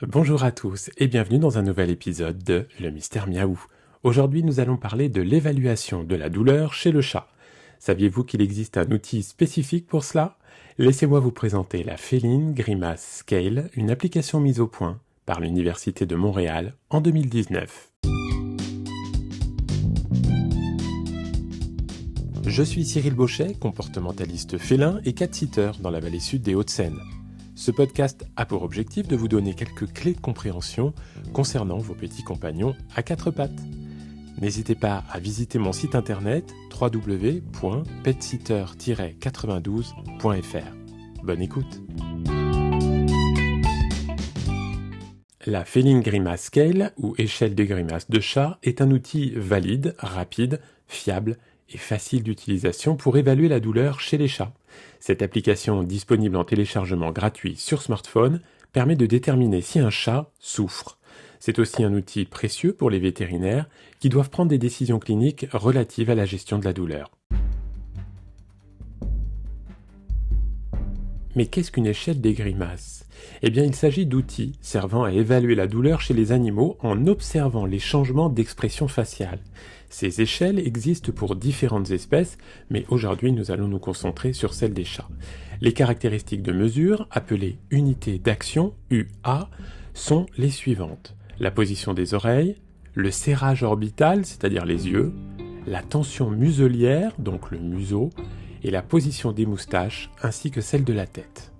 Bonjour à tous et bienvenue dans un nouvel épisode de Le Mystère Miaou. Aujourd'hui, nous allons parler de l'évaluation de la douleur chez le chat. Saviez-vous qu'il existe un outil spécifique pour cela? Laissez-moi vous présenter la Feline Grimace Scale, une application mise au point par l'Université de Montréal en 2019. Je suis Cyril Bauchet, comportementaliste félin et cat-sitter dans la vallée sud des Hauts-de-Seine. Ce podcast a pour objectif de vous donner quelques clés de compréhension concernant vos petits compagnons à quatre pattes. N'hésitez pas à visiter mon site internet www.petsitter-92.fr. Bonne écoute. La Feline Grimace Scale, ou échelle des grimaces de chat, est un outil valide, rapide, fiable et facile d'utilisation pour évaluer la douleur chez les chats. Cette application, disponible en téléchargement gratuit sur smartphone, permet de déterminer si un chat souffre. C'est aussi un outil précieux pour les vétérinaires qui doivent prendre des décisions cliniques relatives à la gestion de la douleur. Mais qu'est-ce qu'une échelle des grimaces? Eh bien, il s'agit d'outils servant à évaluer la douleur chez les animaux en observant les changements d'expression faciale. Ces échelles existent pour différentes espèces, mais aujourd'hui nous allons nous concentrer sur celle des chats. Les caractéristiques de mesure, appelées unités d'action, UA, sont les suivantes. La position des oreilles, le serrage orbital, c'est-à-dire les yeux, la tension muselière, donc le museau, et la position des moustaches, ainsi que celle de la tête.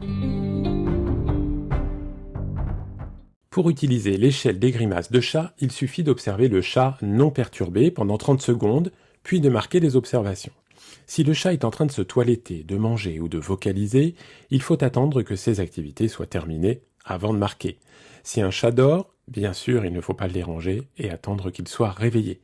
Pour utiliser l'échelle des grimaces de chat, il suffit d'observer le chat non perturbé pendant 30 secondes, puis de marquer des observations. Si le chat est en train de se toiletter, de manger ou de vocaliser, il faut attendre que ces activités soient terminées avant de marquer. Si un chat dort, bien sûr, il ne faut pas le déranger et attendre qu'il soit réveillé.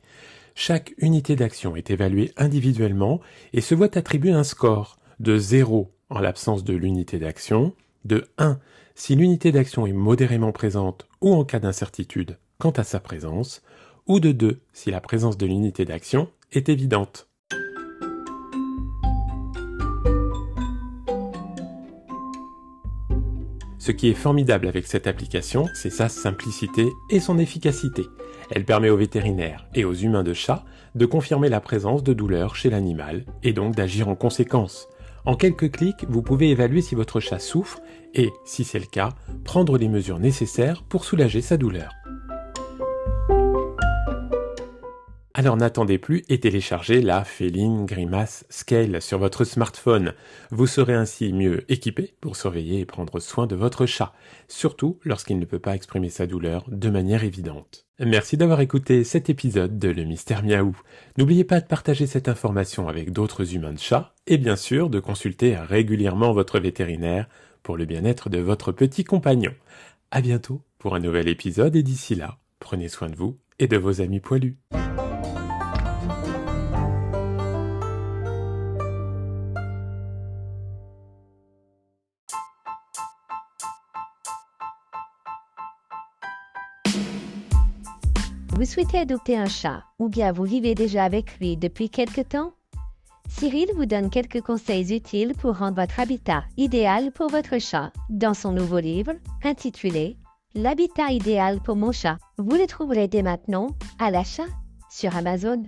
Chaque unité d'action est évaluée individuellement et se voit attribuer un score de 0 en l'absence de l'unité d'action, de 1 si l'unité d'action est modérément présente ou en cas d'incertitude quant à sa présence, ou de 2 si la présence de l'unité d'action est évidente. Ce qui est formidable avec cette application, c'est sa simplicité et son efficacité. Elle permet aux vétérinaires et aux humains de chat de confirmer la présence de douleur chez l'animal et donc d'agir en conséquence. En quelques clics, vous pouvez évaluer si votre chat souffre et, si c'est le cas, prendre les mesures nécessaires pour soulager sa douleur. Alors n'attendez plus et téléchargez la Feline Grimace Scale sur votre smartphone. Vous serez ainsi mieux équipé pour surveiller et prendre soin de votre chat, surtout lorsqu'il ne peut pas exprimer sa douleur de manière évidente. Merci d'avoir écouté cet épisode de Le Mystère Miaou. N'oubliez pas de partager cette information avec d'autres humains de chat et bien sûr de consulter régulièrement votre vétérinaire pour le bien-être de votre petit compagnon. À bientôt pour un nouvel épisode et d'ici là, prenez soin de vous et de vos amis poilus. Vous souhaitez adopter un chat, ou bien vous vivez déjà avec lui depuis quelque temps? Cyril vous donne quelques conseils utiles pour rendre votre habitat idéal pour votre chat dans son nouveau livre, intitulé « L'habitat idéal pour mon chat ». Vous le trouverez dès maintenant à l'achat sur Amazon.